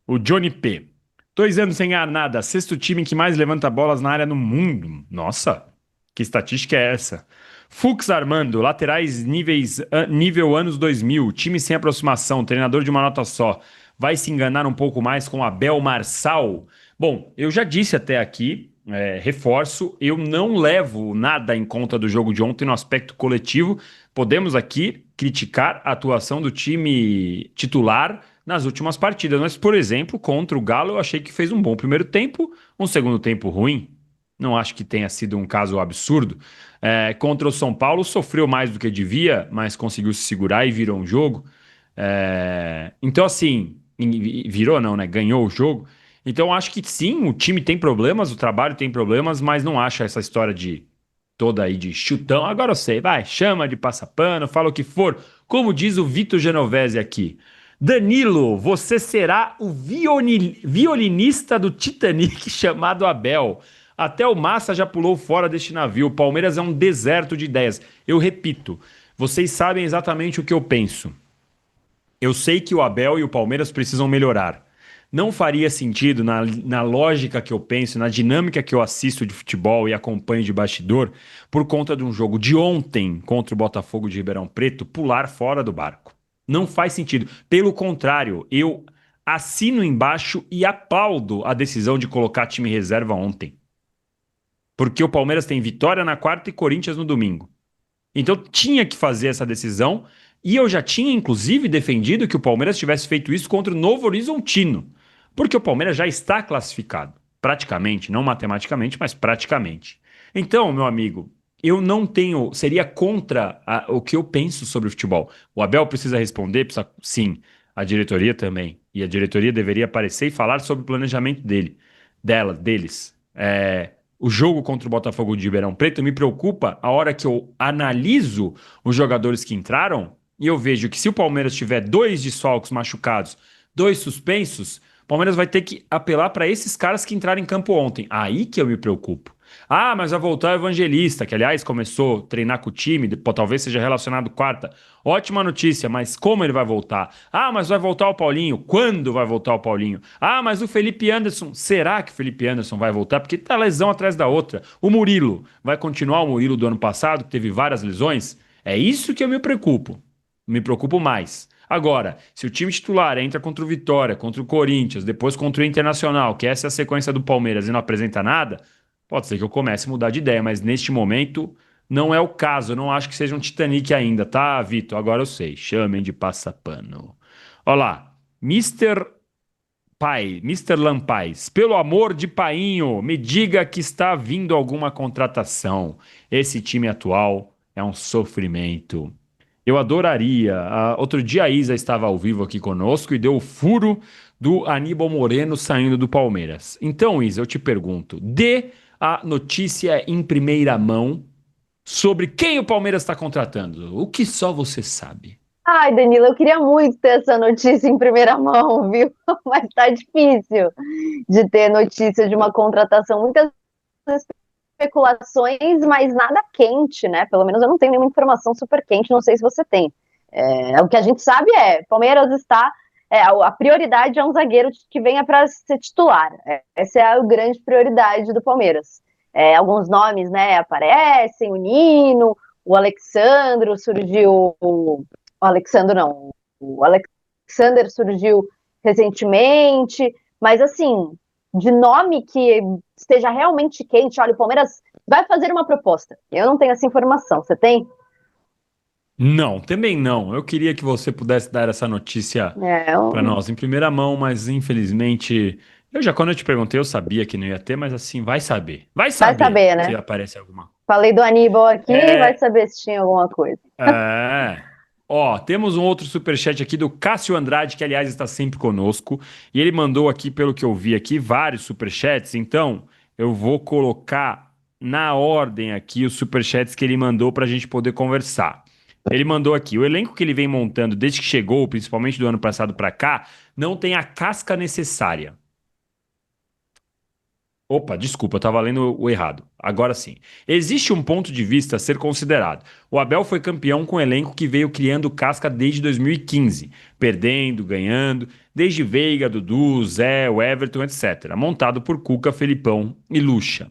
O Johnny P. 2 anos sem ganhar nada. Sexto time que mais levanta bolas na área no mundo. Nossa, que estatística é essa? Fux Armando, laterais nível anos 2000, time sem aproximação, treinador de uma nota só. Vai se enganar um pouco mais com Abel Marçal? Bom, eu já disse até aqui, reforço, eu não levo nada em conta do jogo de ontem no aspecto coletivo. Podemos aqui criticar a atuação do time titular nas últimas partidas, mas, por exemplo, contra o Galo, eu achei que fez um bom primeiro tempo, um segundo tempo ruim. Não acho que tenha sido um caso absurdo. Contra o São Paulo, sofreu mais do que devia, mas conseguiu se segurar e virou um jogo. Então, assim, virou não, né? Ganhou o jogo. Então, acho que sim, o time tem problemas, o trabalho tem problemas, mas não acho essa história de toda aí de chutão. Agora eu sei, vai, chama de passapano, fala o que for. Como diz o Vitor Genovese aqui. Danilo, você será o violinista do Titanic chamado Abel. Até o Massa já pulou fora deste navio. O Palmeiras é um deserto de ideias. Eu repito, vocês sabem exatamente o que eu penso. Eu sei que o Abel e o Palmeiras precisam melhorar. Não faria sentido, na lógica que eu penso, na dinâmica que eu assisto de futebol e acompanho de bastidor, por conta de um jogo de ontem contra o Botafogo de Ribeirão Preto, pular fora do barco. Não faz sentido. Pelo contrário, eu assino embaixo e aplaudo a decisão de colocar time reserva ontem. Porque o Palmeiras tem vitória na quarta e Corinthians no domingo. Então tinha que fazer essa decisão e eu já tinha inclusive defendido que o Palmeiras tivesse feito isso contra o Novo Horizontino, porque o Palmeiras já está classificado, praticamente, não matematicamente, mas praticamente. Então, meu amigo, eu não tenho, seria contra o que eu penso sobre o futebol. O Abel precisa responder, precisa, sim, a diretoria também. E a diretoria deveria aparecer e falar sobre o planejamento deles. O jogo contra o Botafogo de Ribeirão Preto me preocupa a hora que eu analiso os jogadores que entraram e eu vejo que se o Palmeiras tiver dois desfalques machucados, dois suspensos, o Palmeiras vai ter que apelar para esses caras que entraram em campo ontem. Aí que eu me preocupo. Ah, mas vai voltar o Evangelista, que aliás começou a treinar com o time, talvez seja relacionado quarta. Ótima notícia, mas como ele vai voltar? Ah, mas vai voltar o Paulinho. Quando vai voltar o Paulinho? Ah, mas o Felipe Anderson. Será que o Felipe Anderson vai voltar? Porque tá lesão atrás da outra. O Murilo. Vai continuar o Murilo do ano passado, que teve várias lesões? É isso que eu me preocupo. Me preocupo mais. Agora, se o time titular entra contra o Vitória, contra o Corinthians, depois contra o Internacional, que essa é a sequência do Palmeiras e não apresenta nada, pode ser que eu comece a mudar de ideia, mas neste momento não é o caso. Eu não acho que seja um Titanic ainda, tá, Vitor? Agora eu sei. Chamem de passapano. Olha lá. Mister Lampais, pelo amor de painho, me diga que está vindo alguma contratação. Esse time atual é um sofrimento. Eu adoraria. Outro dia a Isa estava ao vivo aqui conosco e deu o furo do Aníbal Moreno saindo do Palmeiras. Então, Isa, eu te pergunto, dê a notícia em primeira mão sobre quem o Palmeiras está contratando. O que só você sabe. Ai, Danilo, eu queria muito ter essa notícia em primeira mão, viu? Mas tá difícil de ter notícia de uma contratação. Muitas especulações, mas nada quente, né? Pelo menos eu não tenho nenhuma informação super quente, não sei se você tem. O que a gente sabe Palmeiras está. A prioridade é um zagueiro que venha para ser titular. Essa é a grande prioridade do Palmeiras. Alguns nomes, né, aparecem, o Nino, o Alexandro surgiu. O Alexandro não, o Alexander surgiu recentemente, mas assim, de nome que esteja realmente quente, olha, o Palmeiras vai fazer uma proposta. Eu não tenho essa informação, você tem? Não, também não. Eu queria que você pudesse dar essa notícia para nós em primeira mão, mas infelizmente, quando eu te perguntei, eu sabia que não ia ter, mas assim, vai Vai saber saber, se né? aparece alguma. Falei do Aníbal aqui, vai É, saber se tinha alguma coisa. é. Ó, temos um outro superchat aqui do Cássio Andrade, que aliás está sempre conosco, e ele mandou aqui, pelo que eu vi aqui, vários superchats, então eu vou colocar na ordem aqui os superchats que ele mandou para a gente poder conversar. Ele mandou aqui, o elenco que ele vem montando desde que chegou, principalmente do ano passado para cá, não tem a casca necessária. Opa, desculpa, eu estava lendo o errado. Agora sim. Existe um ponto de vista a ser considerado. O Abel foi campeão com um elenco que veio criando casca desde 2015, perdendo, ganhando, desde Veiga, Dudu, Zé, o Everton, etc., montado por Cuca, Felipão e Lucha.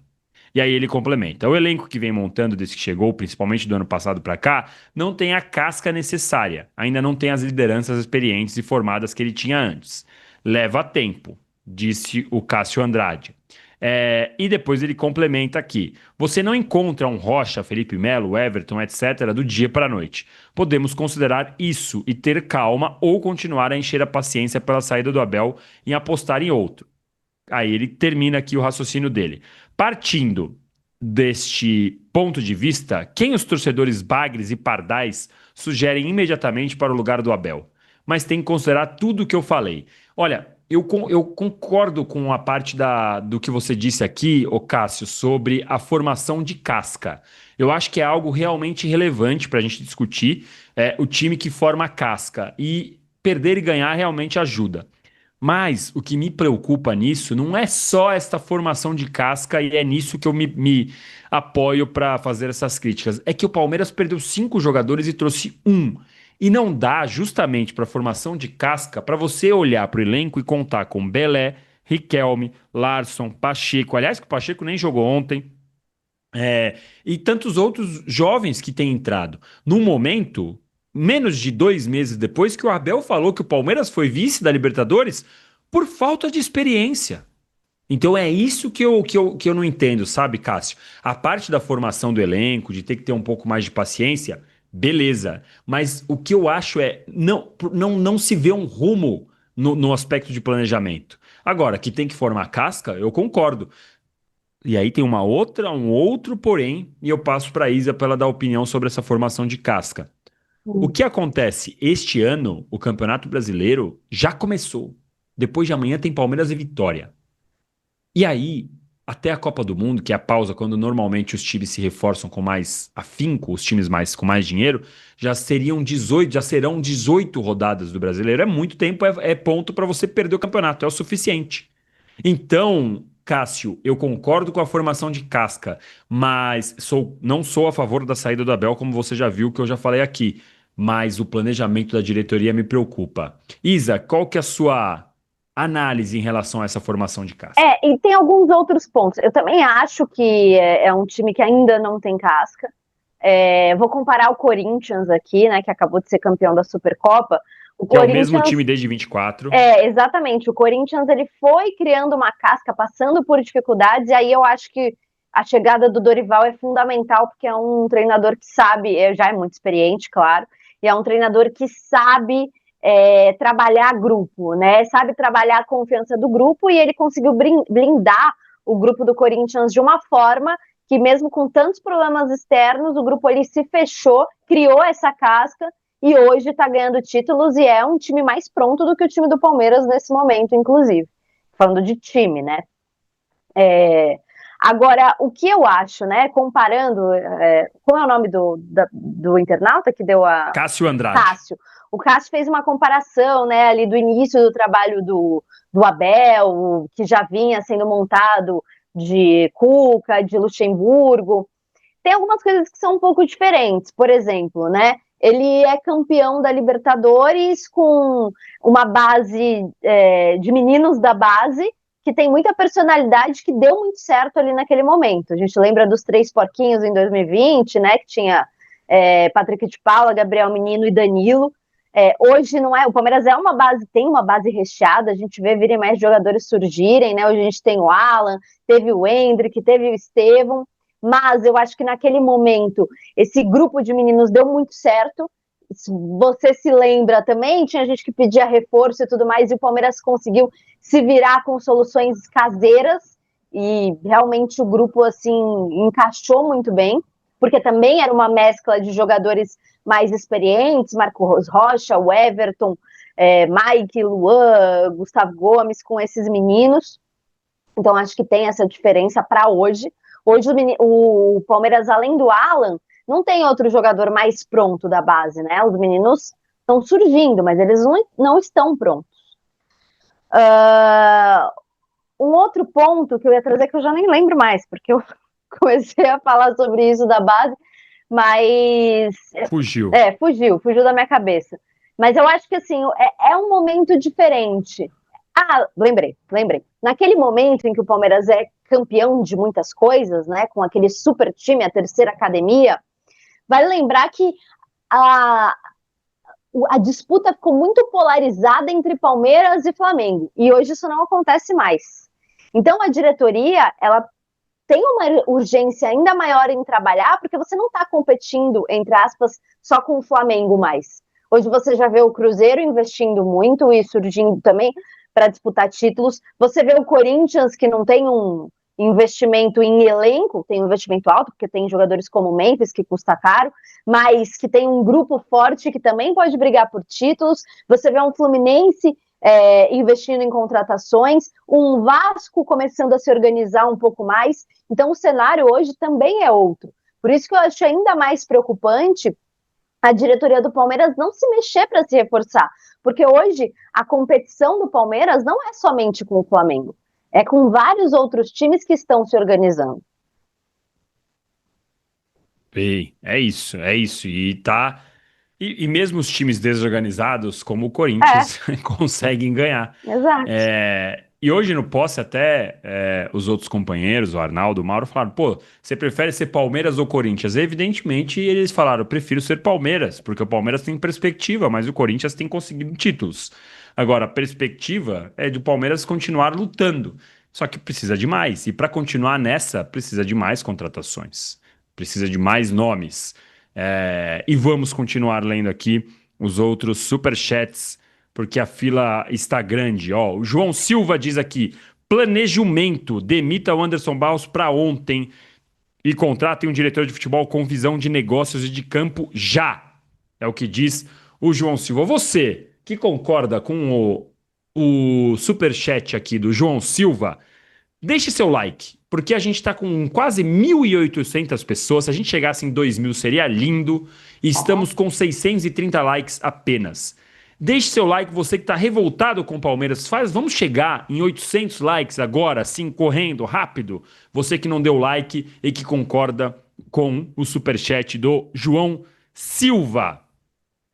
E aí ele complementa: o elenco que vem montando desde que chegou, principalmente do ano passado para cá, não tem a casca necessária, ainda não tem as lideranças experientes e formadas que ele tinha antes. Leva tempo, disse o Cássio Andrade. E depois ele complementa aqui: você não encontra um Rocha, Felipe Melo, Everton, etc., do dia para a noite. Podemos considerar isso e ter calma ou continuar a encher a paciência pela saída do Abel e apostar em outro. Aí ele termina aqui o raciocínio dele. Partindo deste ponto de vista, quem os torcedores bagres e pardais sugerem imediatamente para o lugar do Abel? Mas tem que considerar tudo o que eu falei. Olha, eu concordo com a parte do que você disse aqui, ô Cássio, sobre a formação de casca. Eu acho que é algo realmente relevante para a gente discutir, o time que forma a casca. E perder e ganhar realmente ajuda. Mas o que me preocupa nisso não é só esta formação de casca, e é nisso que eu me apoio para fazer essas críticas. É que o Palmeiras perdeu 5 jogadores e trouxe um. E não dá justamente para a formação de casca para você olhar para o elenco e contar com Belé, Riquelme, Larson, Pacheco. Aliás, que o Pacheco nem jogou ontem. E tantos outros jovens que têm entrado. Num momento, menos de 2 meses depois, que o Abel falou que o Palmeiras foi vice da Libertadores por falta de experiência. Então é isso que eu não entendo, sabe, Cássio? A parte da formação do elenco, de ter que ter um pouco mais de paciência, beleza. Mas o que eu acho é não se vê um rumo no aspecto de planejamento. Agora, que tem que formar casca, eu concordo. E aí tem um outro porém, e eu passo para a Isa para ela dar opinião sobre essa formação de casca. O que acontece? Este ano, o Campeonato Brasileiro já começou. Depois de amanhã tem Palmeiras e Vitória. E aí, até a Copa do Mundo, que é a pausa quando normalmente os times se reforçam com mais afinco, os times mais com mais dinheiro, já serão 18 rodadas do Brasileiro. É muito tempo, é ponto para você perder o campeonato, é o suficiente. Então, Cássio, eu concordo com a formação de casca, mas não sou a favor da saída do Abel, como você já viu que eu já falei aqui. Mas o planejamento da diretoria me preocupa. Isa, qual que é a sua análise em relação a essa formação de casca? E tem alguns outros pontos. Eu também acho que é um time que ainda não tem casca. Vou comparar o Corinthians aqui, né, que acabou de ser campeão da Supercopa. O Que é o mesmo Corinthians time desde 24. exatamente. O Corinthians ele foi criando uma casca, passando por dificuldades, e aí eu acho que a chegada do Dorival é fundamental, porque é um treinador que sabe, já é muito experiente, claro, e é um treinador que sabe trabalhar grupo, né? Sabe trabalhar a confiança do grupo, e ele conseguiu blindar o grupo do Corinthians de uma forma que, mesmo com tantos problemas externos, o grupo ele se fechou, criou essa casca e hoje está ganhando títulos e é um time mais pronto do que o time do Palmeiras nesse momento, inclusive. Falando de time, né? Agora, o que eu acho, né? Comparando, qual é o nome do internauta que deu a. Cássio Andrade. Cássio. O Cássio fez uma comparação, né, ali do início do trabalho do Abel, que já vinha sendo montado de Cuca, de Luxemburgo. Tem algumas coisas que são um pouco diferentes. Por exemplo, né? Ele é campeão da Libertadores com uma base de meninos da base que tem muita personalidade, que deu muito certo ali naquele momento. A gente lembra dos Três Porquinhos em 2020, né? Que tinha Patrick de Paula, Gabriel Menino e Danilo. Hoje não é. O Palmeiras tem uma base recheada. A gente vê vira e mais jogadores surgirem, né? Hoje a gente tem o Alan, teve o Endrick, teve o Estevão. Mas eu acho que naquele momento esse grupo de meninos deu muito certo. Se você se lembra também, tinha gente que pedia reforço e tudo mais, e o Palmeiras conseguiu se virar com soluções caseiras, e realmente o grupo assim encaixou muito bem, porque também era uma mescla de jogadores mais experientes, Marcos Rocha, o Everton, Mike, Luan, Gustavo Gomes, com esses meninos. Então acho que tem essa diferença para hoje. Hoje o Palmeiras, além do Alan, não tem outro jogador mais pronto da base, né? Os meninos estão surgindo, mas eles não estão prontos. Um outro ponto que eu ia trazer, que eu já nem lembro mais, porque eu comecei a falar sobre isso da base, mas Fugiu. fugiu da minha cabeça. Mas eu acho que assim, é um momento diferente. Ah, lembrei. Naquele momento em que o Palmeiras é campeão de muitas coisas, né? Com aquele super time, a terceira academia, vale lembrar que a, a disputa ficou muito polarizada entre Palmeiras e Flamengo. E hoje isso não acontece mais. Então a diretoria, ela tem uma urgência ainda maior em trabalhar, porque você não está competindo, entre aspas, só com o Flamengo mais. Hoje você já vê o Cruzeiro investindo muito e surgindo também para disputar títulos. Você vê o Corinthians, que não tem um investimento em elenco, tem um investimento alto, porque tem jogadores como o Memphis, que custa caro, mas que tem um grupo forte que também pode brigar por títulos. Você vê um Fluminense investindo em contratações, um Vasco começando a se organizar um pouco mais. Então, o cenário hoje também é outro. Por isso que eu acho ainda mais preocupante a diretoria do Palmeiras não se mexer para se reforçar. Porque hoje a competição do Palmeiras não é somente com o Flamengo, é com vários outros times que estão se organizando. Bem, é isso, é isso. E mesmo os times desorganizados, como o É, Corinthians, conseguem ganhar. exato. E hoje no posse, até os outros companheiros, o Arnaldo, o Mauro, falaram: pô, você prefere ser Palmeiras ou Corinthians? Evidentemente, eles falaram: eu prefiro ser Palmeiras, porque o Palmeiras tem perspectiva, mas o Corinthians tem conseguido títulos. Agora, a perspectiva é do Palmeiras continuar lutando. Só que precisa de mais. E para continuar nessa, precisa de mais contratações. Precisa de mais nomes. E vamos continuar lendo aqui os outros superchats, porque a fila está grande. Ó, o João Silva diz aqui: planejamento, demita o Anderson Barros para ontem e contratem um diretor de futebol com visão de negócios e de campo já. É o que diz o João Silva. Você que concorda com o superchat aqui do João Silva, deixe seu like, porque a gente está com quase 1.800 pessoas. Se a gente chegasse em 2.000 seria lindo. E estamos com 630 likes apenas. Deixe seu like, você que está revoltado com o Palmeiras. Vamos chegar em 800 likes agora, assim, correndo, rápido. Você que não deu like e que concorda com o superchat do João Silva.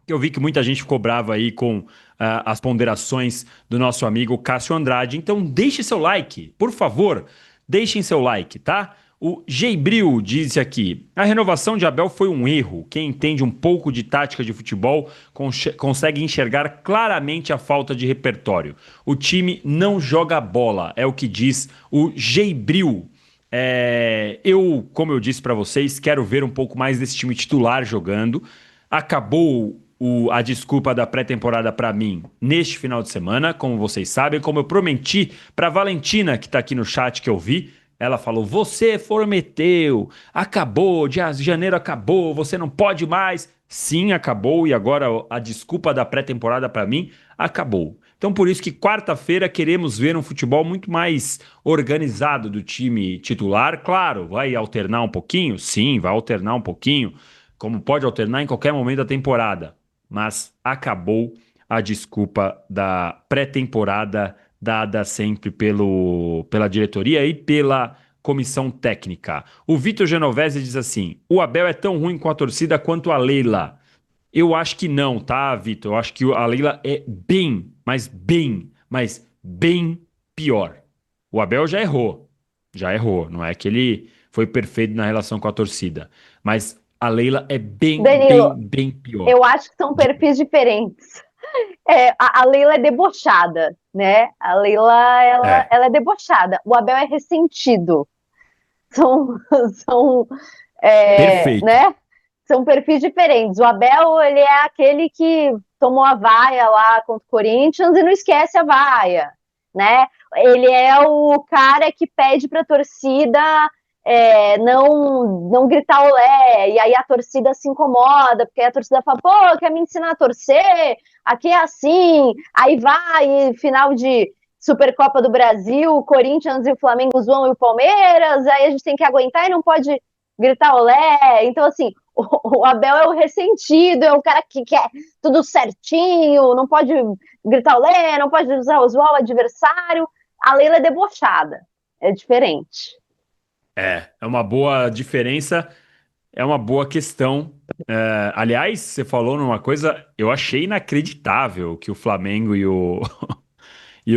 Eu vi que muita gente ficou brava aí com as ponderações do nosso amigo Cássio Andrade. Então deixe seu like, por favor, deixem seu like, tá? O Geibril disse aqui: a renovação de Abel foi um erro. Quem entende um pouco de tática de futebol consegue enxergar claramente a falta de repertório. O time não joga bola, é o que diz o Geibril. Como eu disse para vocês, quero ver um pouco mais desse time titular jogando. Acabou a desculpa da pré-temporada para mim neste final de semana, como vocês sabem, como eu prometi para Valentina, que está aqui no chat que eu vi. Ela falou: você prometeu, acabou, janeiro acabou, você não pode mais. Sim, acabou, e agora a desculpa da pré-temporada para mim acabou. Então, por isso que quarta-feira queremos ver um futebol muito mais organizado do time titular. Claro, vai alternar um pouquinho? Sim, vai alternar um pouquinho, como pode alternar em qualquer momento da temporada. Mas acabou a desculpa da pré-temporada dada sempre pela diretoria e pela comissão técnica. O Vitor Genovese diz assim: o Abel é tão ruim com a torcida quanto a Leila. Eu acho que não, tá, Vitor? Eu acho que a Leila é mas bem pior. O Abel já errou. Não é que ele foi perfeito na relação com a torcida, mas a Leila é Danilo, bem pior. eu acho que são perfis diferentes. A Leila é debochada, né? A Leila, É, ela é debochada. O Abel é ressentido. São, são, perfeito. né? São perfis diferentes. O Abel, ele é aquele que tomou a vaia lá contra o Corinthians e não esquece a vaia, né? Ele é o cara que pede para a torcida não gritar olé, e aí a torcida se incomoda, porque a torcida fala: pô, quer me ensinar a torcer? Aqui é assim. Aí vai, final de Supercopa do Brasil, o Corinthians e o Flamengo zoam e o Palmeiras, aí a gente tem que aguentar e não pode gritar olé. Então, assim, o Abel é o ressentido, é o cara que quer tudo certinho, não pode gritar olé, não pode zoar o adversário. A Leila é debochada, é diferente. É uma boa diferença, é uma boa questão. Aliás, você falou numa coisa, eu achei inacreditável que o Flamengo e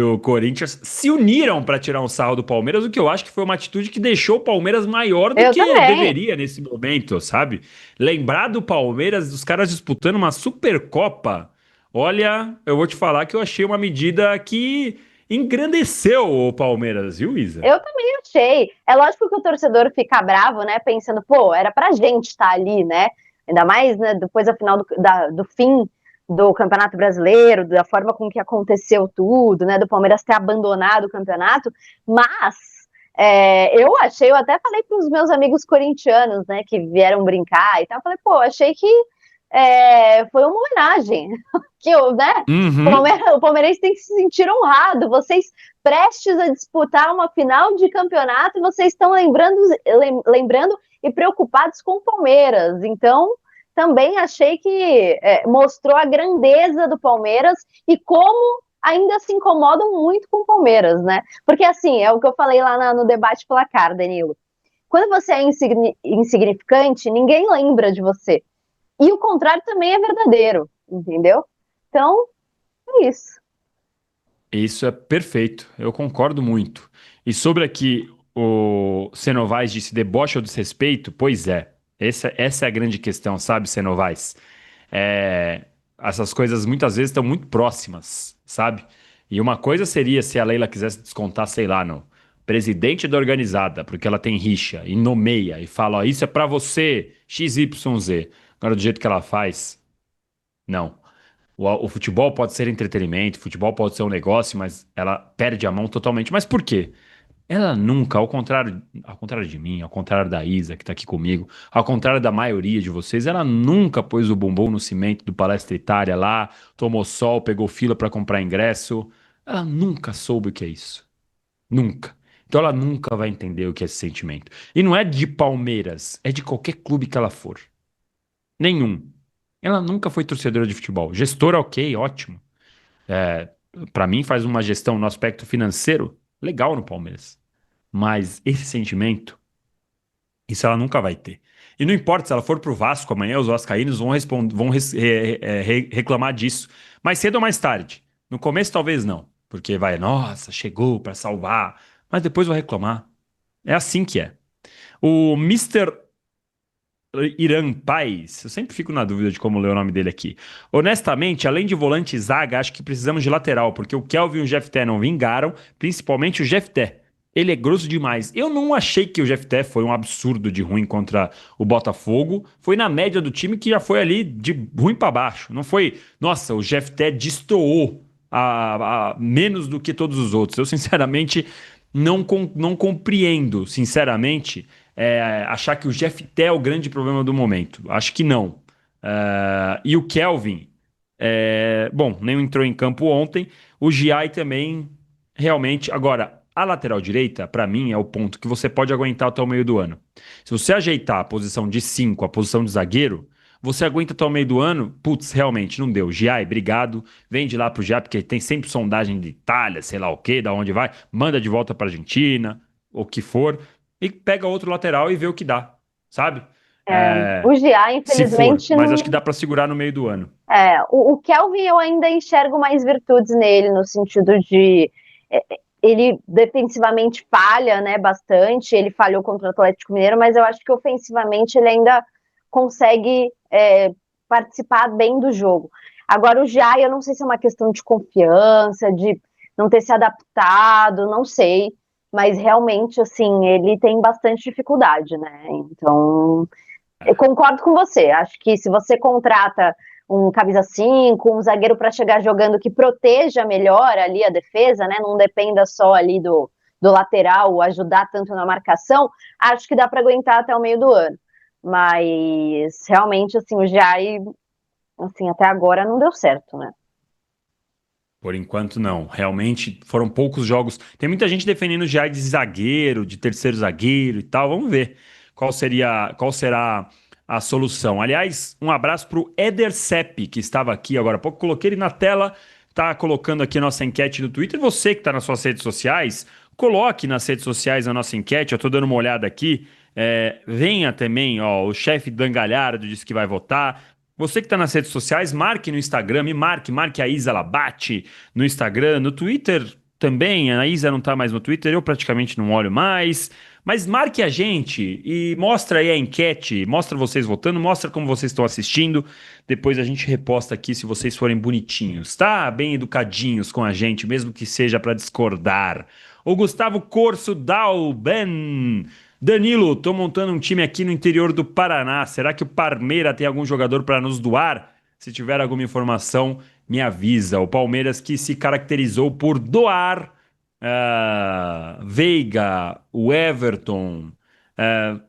o Corinthians se uniram para tirar um sarro do Palmeiras, o que eu acho que foi uma atitude que deixou o Palmeiras maior do Eu que também. deveria nesse momento, sabe? Lembrar do Palmeiras, dos caras disputando uma Supercopa, olha, eu vou te falar que eu achei uma medida que engrandeceu o Palmeiras, viu, Isa? Eu também achei. É lógico que o torcedor fica bravo, né? Pensando, pô, era pra gente estar ali, né? Ainda mais, né, depois da final do fim do Campeonato Brasileiro, da forma com que aconteceu tudo, né? Do Palmeiras ter abandonado o campeonato. Mas eu achei, eu até falei para os meus amigos corintianos, né, que vieram brincar e tal. Eu falei, pô, achei que foi uma homenagem. Que, né? Uhum. O palmeirense tem que se sentir honrado. Vocês prestes a disputar uma final de campeonato e vocês estão lembrando e preocupados com o Palmeiras. Então, também achei que mostrou a grandeza do Palmeiras e como ainda se incomodam muito com o Palmeiras, né? Porque assim, é o que eu falei lá no debate placar, Danilo. Quando você é insignificante, ninguém lembra de você. E o contrário também é verdadeiro, entendeu? Então, é isso. Isso é perfeito, eu concordo muito. E sobre aqui o Senovais disse deboche ou desrespeito, pois é, essa é a grande questão, sabe, Senovais? É, essas coisas muitas vezes estão muito próximas, sabe? E uma coisa seria se a Leila quisesse descontar, sei lá, no presidente da organizada, porque ela tem rixa, e nomeia, e fala, ó, isso é pra você, XYZ. Agora, do jeito que ela faz, não. O futebol pode ser entretenimento, o futebol pode ser um negócio, mas ela perde a mão totalmente. Mas por quê? Ela nunca, ao contrário de mim, ao contrário da Isa, que tá aqui comigo, ao contrário da maioria de vocês, ela nunca pôs o bumbum no cimento do Palestra Itália lá, tomou sol, pegou fila para comprar ingresso. Ela nunca soube o que é isso. Nunca. Então ela nunca vai entender o que é esse sentimento. E não é de Palmeiras, é de qualquer clube que ela for. Nenhum. Ela nunca foi torcedora de futebol. Gestora, ok, ótimo. É, para mim, faz uma gestão no aspecto financeiro legal no Palmeiras. Mas esse sentimento, isso ela nunca vai ter. E não importa se ela for pro Vasco amanhã, os vascaínos vão, reclamar disso. Mais cedo ou mais tarde. No começo, talvez não. Porque vai, nossa, chegou para salvar. Mas depois vai reclamar. É assim que é. O Mister Irã Paz, eu sempre fico na dúvida de como ler o nome dele aqui. Honestamente, além de volante e zaga, acho que precisamos de lateral, porque o Kelvin e o Jefté não vingaram, principalmente o Jefté. Ele é grosso demais. Eu não achei que o Jefté foi um absurdo de ruim contra o Botafogo. Foi na média do time que já foi ali de ruim para baixo. Não foi, nossa, o Jefté destoou a menos do que todos os outros. Eu, sinceramente, não compreendo, sinceramente achar que o Jefté é o grande problema do momento. Acho que não. E o Kelvin, bom, nem entrou em campo ontem. O Giai também, realmente. Agora, a lateral direita, para mim, é o ponto que você pode aguentar até o meio do ano. Se você ajeitar a posição de 5, a posição de zagueiro, você aguenta até o meio do ano, putz, realmente não deu. Giai, obrigado. Vende lá pro Giai, porque tem sempre sondagem de Itália, sei lá o quê, da onde vai. Manda de volta pra Argentina, o que for e pega outro lateral e vê o que dá, sabe? É, O Gia, se for, infelizmente, mas acho que não. dá pra segurar no meio do ano. O Kelvin eu ainda enxergo mais virtudes nele, no sentido de ele defensivamente falha, né, bastante. Ele falhou contra o Atlético Mineiro, mas eu acho que ofensivamente ele ainda consegue participar bem do jogo. Agora o Jai, eu não sei se é uma questão de confiança, de não ter se adaptado, não sei, mas realmente assim ele tem bastante dificuldade, né? Então eu concordo com você. Acho que se você contrata um camisa 5, um zagueiro para chegar jogando que proteja melhor ali a defesa, né? Não dependa só ali do lateral, ajudar tanto na marcação, acho que dá para aguentar até o meio do ano. Mas realmente, assim, o Jair, assim, até agora não deu certo, né? Por enquanto, não. Realmente foram poucos jogos. Tem muita gente defendendo já de zagueiro, de terceiro zagueiro e tal. Vamos ver qual será a solução. Aliás, um abraço para o Eder Sepp, que estava aqui agora há pouco. Coloquei ele na tela. tá colocando aqui a nossa enquete no Twitter. Você que está nas suas redes sociais, coloque nas redes sociais a nossa enquete. Eu tô dando uma olhada aqui. Venha também, ó, o chefe Dan Galhardo disse que vai votar. Você que está nas redes sociais, marque no Instagram, marque a Isa Labate no Instagram, no Twitter também. A Isa não está mais no Twitter, eu praticamente não olho mais. Mas marque a gente e mostra aí a enquete, mostra vocês votando, mostra como vocês estão assistindo. Depois a gente reposta aqui se vocês forem bonitinhos, tá? Bem educadinhos com a gente, mesmo que seja para discordar. O Gustavo Corso Dalben. Danilo, tô montando um time aqui no interior do Paraná. Será que o Parmeira tem algum jogador para nos doar? Se tiver alguma informação, me avisa. O Palmeiras que se caracterizou por doar Veiga, o Everton,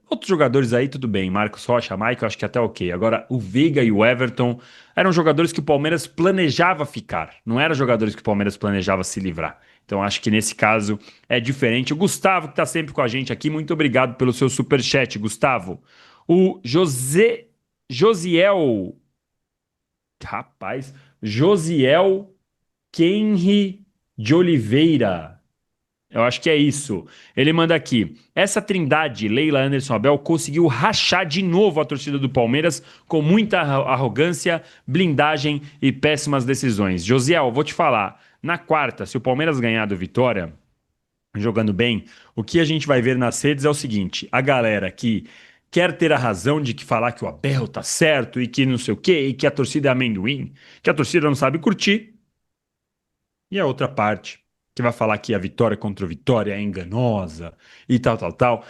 outros jogadores aí, tudo bem. Marcos Rocha, Michael, acho que até ok. Agora, o Veiga e o Everton eram jogadores que o Palmeiras planejava ficar. Não eram jogadores que o Palmeiras planejava se livrar. Então, acho que nesse caso é diferente. O Gustavo, que está sempre com a gente aqui, muito obrigado pelo seu superchat, Gustavo. O Josiel, rapaz, Josiel Kenri de Oliveira. Eu acho que é isso. Ele manda aqui. Essa trindade, Leila, Anderson, Abel, conseguiu rachar de novo a torcida do Palmeiras com muita arrogância, blindagem e péssimas decisões. Josiel, vou te falar. Na quarta, se o Palmeiras ganhar do Vitória, jogando bem, o que a gente vai ver nas redes é o seguinte: a galera que quer ter a razão de que falar que o Abel tá certo e que não sei o quê, e que a torcida é amendoim, que a torcida não sabe curtir, e a outra parte que vai falar que a vitória contra o Vitória é enganosa e tal, tal, tal.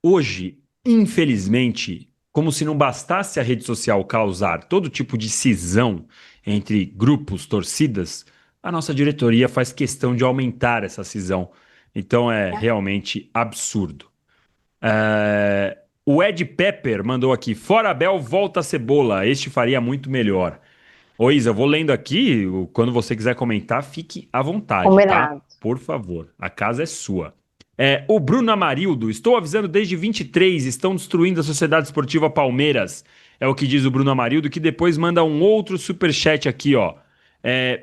Hoje, infelizmente, como se não bastasse a rede social causar todo tipo de cisão entre grupos, torcidas, a nossa diretoria faz questão de aumentar essa cisão. Então é realmente absurdo. O Ed Pepper mandou aqui: fora Abel, volta a Cebola. Este faria muito melhor. Ô Isa, eu vou lendo aqui. Quando você quiser comentar, fique à vontade, tá? Combinado. Por favor, a casa é sua. O Bruno Amarildo, estou avisando desde 23, estão destruindo a Sociedade Esportiva Palmeiras. É o que diz o Bruno Amarildo, que depois manda um outro superchat aqui, ó.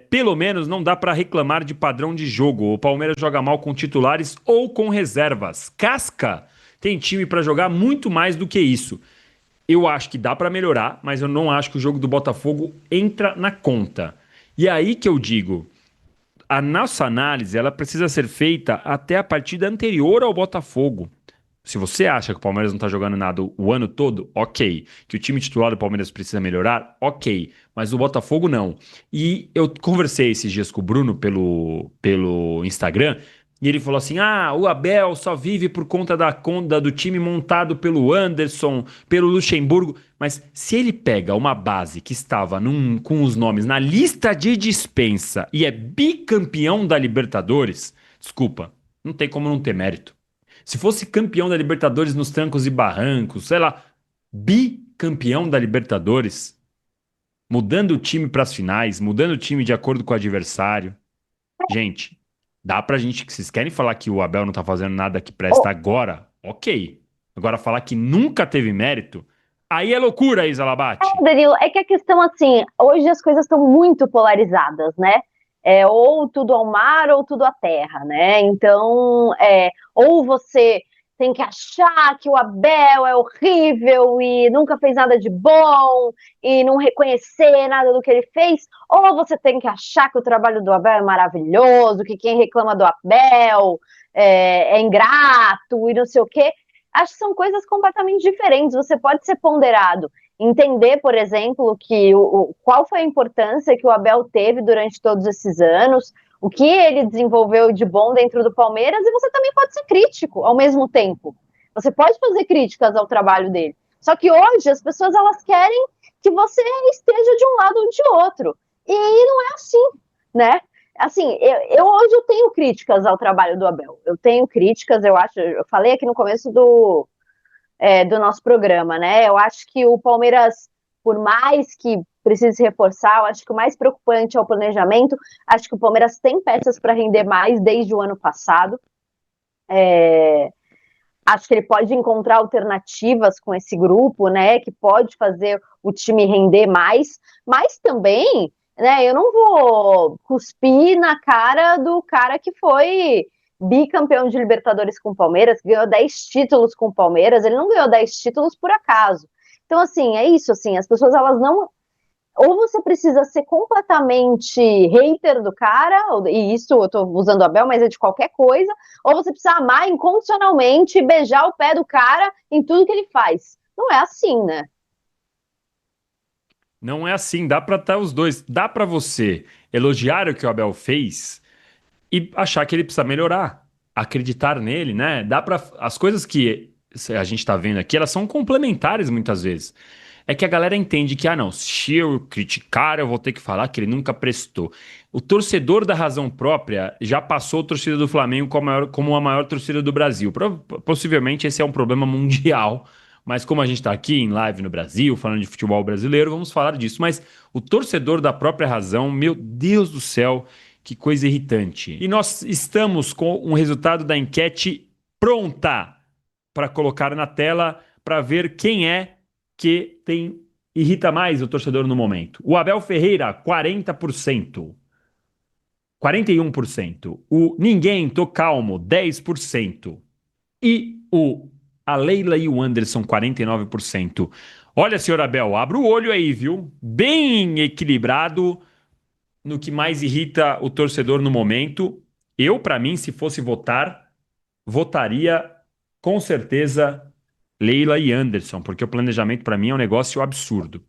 Pelo menos não dá para reclamar de padrão de jogo. O Palmeiras joga mal com titulares ou com reservas. Casca tem time para jogar muito mais do que isso. Eu acho que dá para melhorar, mas eu não acho que o jogo do Botafogo entra na conta. E aí que eu digo, a nossa análise ela precisa ser feita até a partida anterior ao Botafogo. Se você acha que o Palmeiras não está jogando nada o ano todo, ok. Que o time titular do Palmeiras precisa melhorar, ok. Mas o Botafogo não. E eu conversei esses dias com o Bruno pelo Instagram, e ele falou assim: ah, o Abel só vive por conta da conta do time montado pelo Anderson, pelo Luxemburgo. Mas se ele pega uma base que estava com os nomes na lista de dispensa e é bicampeão da Libertadores, desculpa, não tem como não ter mérito. Se fosse campeão da Libertadores nos trancos e barrancos, sei lá, bicampeão da Libertadores, mudando o time para as finais, mudando o time de acordo com o adversário. Gente, dá pra gente que vocês querem falar que o Abel não tá fazendo nada que presta agora, ok. Agora falar que nunca teve mérito, aí é loucura, Isa Labate. Danilo, é que a questão, assim, hoje as coisas estão muito polarizadas, né? Ou tudo ao mar ou tudo à terra, né? Então, ou você tem que achar que o Abel é horrível e nunca fez nada de bom e não reconhecer nada do que ele fez, ou você tem que achar que o trabalho do Abel é maravilhoso, que quem reclama do Abel é ingrato e não sei o quê. Acho que são coisas completamente diferentes. Você pode ser ponderado, entender, por exemplo, que qual foi a importância que o Abel teve durante todos esses anos, o que ele desenvolveu de bom dentro do Palmeiras, e você também pode ser crítico ao mesmo tempo. Você pode fazer críticas ao trabalho dele. Só que hoje as pessoas elas querem que você esteja de um lado ou de outro. E não é assim, né? Assim, hoje eu tenho críticas ao trabalho do Abel. Eu tenho críticas, eu falei aqui no começo do nosso programa, né? Eu acho que o Palmeiras, por mais que precise reforçar, eu acho que o mais preocupante é o planejamento. Acho que o Palmeiras tem peças para render mais desde o ano passado. Acho que ele pode encontrar alternativas com esse grupo, né? Que pode fazer o time render mais, mas também né? Eu não vou cuspir na cara do cara que foi bicampeão de Libertadores com o Palmeiras, que ganhou 10 títulos com o Palmeiras, ele não ganhou 10 títulos por acaso. Então, assim, é isso, assim, as pessoas, elas não... Ou você precisa ser completamente hater do cara, e isso eu tô usando o Abel, mas é de qualquer coisa, ou você precisa amar incondicionalmente e beijar o pé do cara em tudo que ele faz. Não é assim, né? Não é assim, dá pra estar os dois. Dá pra você elogiar o que o Abel fez e achar que ele precisa melhorar, acreditar nele, né? Dá para as coisas que a gente tá vendo aqui, elas são complementares muitas vezes. É que a galera entende que, ah, não, se eu criticar, eu vou ter que falar que ele nunca prestou. O torcedor da razão própria já passou a torcida do Flamengo como a maior torcida do Brasil. Possivelmente esse é um problema mundial, mas como a gente está aqui em live no Brasil, falando de futebol brasileiro, vamos falar disso. Mas o torcedor da própria razão, meu Deus do céu, que coisa irritante. E nós estamos com um resultado da enquete pronta para colocar na tela para ver quem é que irrita mais o torcedor no momento. O Abel Ferreira, 40%. 41%. O Ninguém, tô calmo, 10%. E a Leila e o Anderson, 49%. Olha, senhor Abel, abra o olho aí, viu? Bem equilibrado no que mais irrita o torcedor no momento. Eu, para mim, se fosse votar, votaria com certeza Leila e Anderson, porque o planejamento para mim é um negócio absurdo.